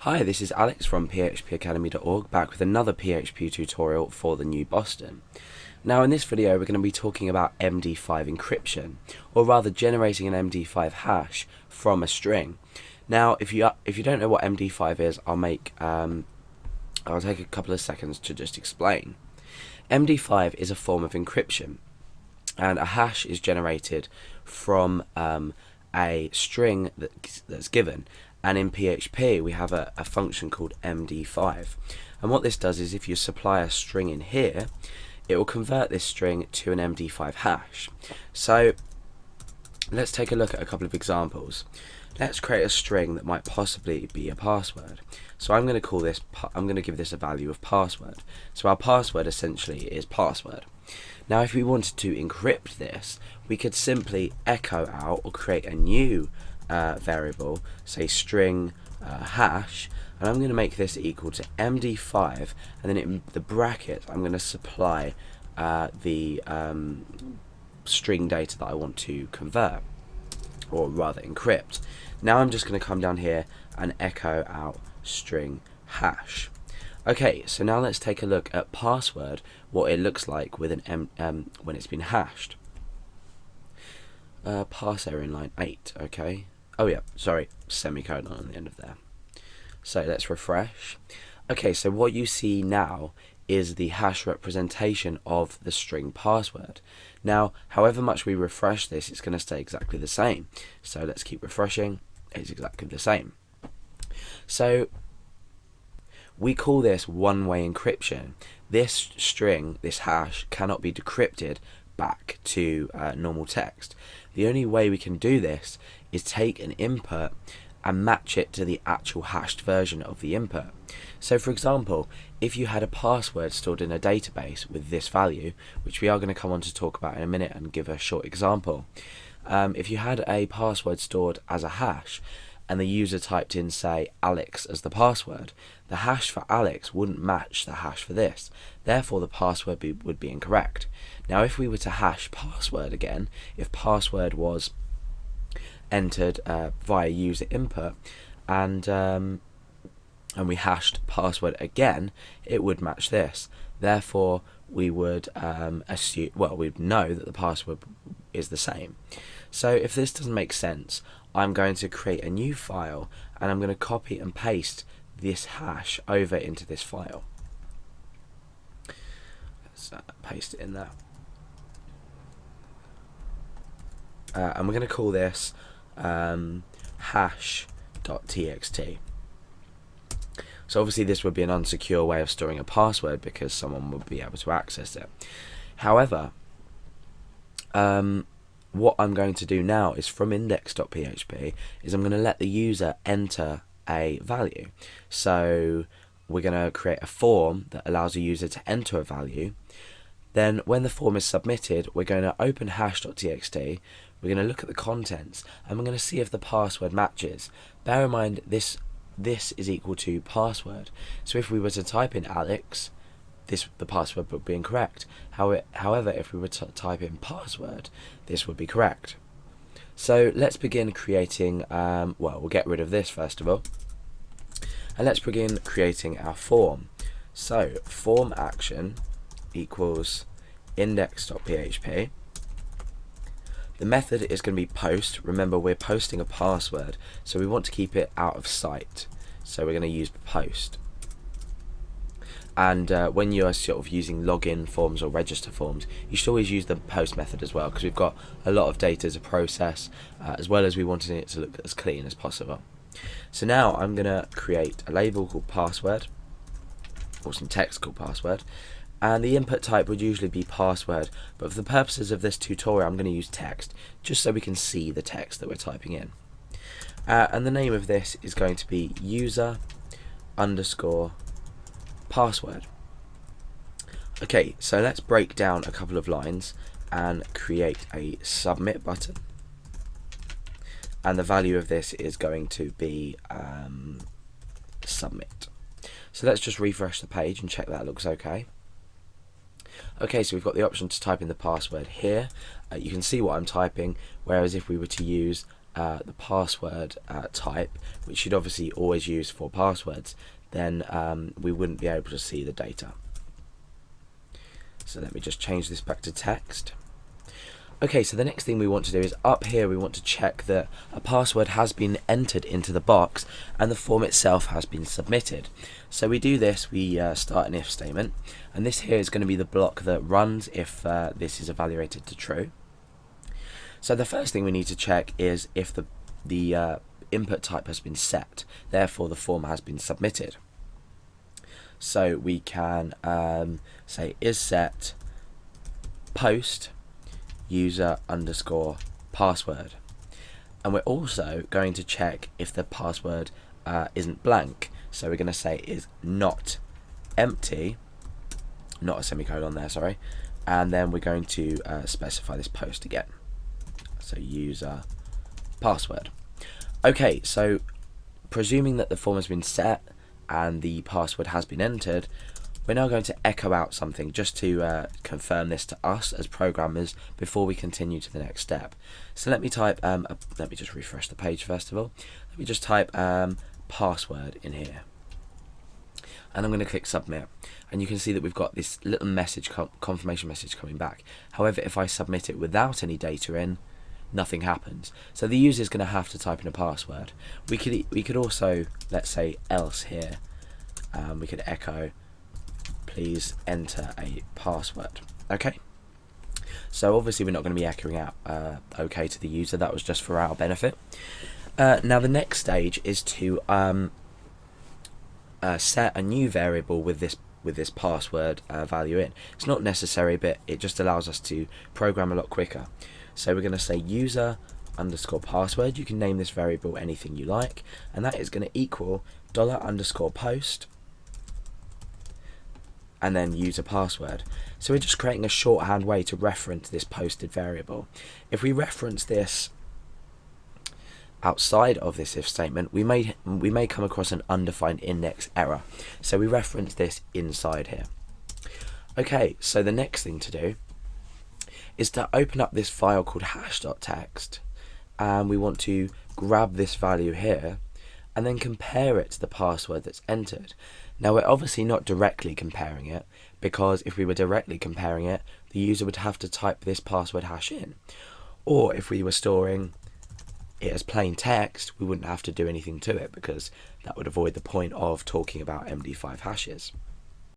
Hi, this is Alex from phpacademy.org, back with another PHP tutorial for the new Boston. Now in this video we're going to be talking about MD5 encryption, or rather generating an MD5 hash from a string. Now if you don't know what MD5 is, I'll take a couple of seconds to just explain. MD5 is a form of encryption, and a hash is generated from a string that's given. And in PHP we have a function called MD5, and what this does is if you supply a string in here, it will convert this string to an MD5 hash. So let's take a look at a couple of examples. Let's create a string that might possibly be a password. So I'm going to give this a value of password. So our password essentially is password. Now if we wanted to encrypt this, we could simply echo out or create a new variable, say string hash, and I'm going to make this equal to MD5, and then in the bracket I'm going to supply the string data that I want to convert, or rather encrypt. Now I'm just going to come down here and echo out string hash. Okay, so now let's take a look at password, what it looks like with an when it's been hashed. Pass error in line 8, okay. Oh yeah, sorry, semicolon on the end of there. So let's refresh. Okay, so what you see now is the hash representation of the string password. Now, however much we refresh this, it's going to stay exactly the same. So let's keep refreshing, it's exactly the same. So we call this one-way encryption. This string, this hash, cannot be decrypted back to normal text. The only way we can do this is take an input and match it to the actual hashed version of the input. So for example, if you had a password stored in a database with this value, which we are going to come on to talk about in a minute and give a short example, if you had a password stored as a hash and the user typed in, say, Alex as the password, the hash for Alex wouldn't match the hash for this. Therefore, the password would be incorrect. Now, if we were to hash password again, if password was entered via user input, and we hashed password again, it would match this. Therefore, we would assume, well, we'd know that the password is the same. So if this doesn't make sense, I'm going to create a new file and I'm going to copy and paste this hash over into this file. Let's paste it in there. And we're going to call this hash.txt. So obviously this would be an unsecure way of storing a password because someone would be able to access it. However, what I'm going to do now is from index.php is I'm going to let the user enter a value. So we're going to create a form that allows a user to enter a value. Then when the form is submitted, we're going to open hash.txt, we're going to look at the contents, and we're going to see if the password matches. Bear in mind this is equal to password. So if we were to type in Alex, the password would be incorrect. However, if we were to type in password, this would be correct. So let's begin creating, well, we'll get rid of this first of all, and let's begin creating our form. So form action equals index.php. The method is going to be post. Remember, we're posting a password, so we want to keep it out of sight. So we're going to use post. And when you are sort of using login forms or register forms, you should always use the post method as well, because we've got a lot of data to process, as well as we wanted it to look as clean as possible. So now I'm going to create a label called password, or some text called password, and the input type would usually be password, but for the purposes of this tutorial I'm going to use text, just so we can see the text that we're typing in. And the name of this is going to be user underscore password. Okay, so let's break down a couple of lines and create a submit button, and the value of this is going to be submit. So let's just refresh the page and check that looks okay. Okay, so we've got the option to type in the password here. You can see what I'm typing, whereas if we were to use the password type, which you'd obviously always use for passwords, then we wouldn't be able to see the data. So let me just change this back to text. Okay, so the next thing we want to do is up here we want to check that a password has been entered into the box and the form itself has been submitted. So we do this, we start an if statement, and this here is going to be the block that runs if this is evaluated to true. So the first thing we need to check is if the input type has been set, therefore the form has been submitted. So we can say is set post user underscore password, and we're also going to check if the password isn't blank, so we're going to say is not empty, not a semicolon there, sorry, and then we're going to specify this post again, so user password. Okay, so presuming that the form has been set and the password has been entered, we're now going to echo out something just to confirm this to us as programmers before we continue to the next step. So let me type, let me just refresh the page first of all. Let me just type password in here. And I'm going to click submit. And you can see that we've got this little message, confirmation message coming back. However, if I submit it without any data in, nothing happens. So the user is going to have to type in a password. We could also, let's say, else here. We could echo, please enter a password. Okay, so obviously we're not going to be echoing out okay to the user. That was just for our benefit. Now the next stage is to set a new variable with this password value in. It's not necessary, but it just allows us to program a lot quicker. So we're going to say user underscore password. You can name this variable anything you like, and that is going to equal $_post and then user password. So we're just creating a shorthand way to reference this posted variable. If we reference this outside of this if statement, we may come across an undefined index error. So we reference this inside here. Okay, so the next thing to do is to open up this file called hash.txt, and we want to grab this value here and then compare it to the password that's entered. Now we're obviously not directly comparing it, because if we were directly comparing it, the user would have to type this password hash in. Or if we were storing it as plain text, we wouldn't have to do anything to it, because that would avoid the point of talking about MD5 hashes.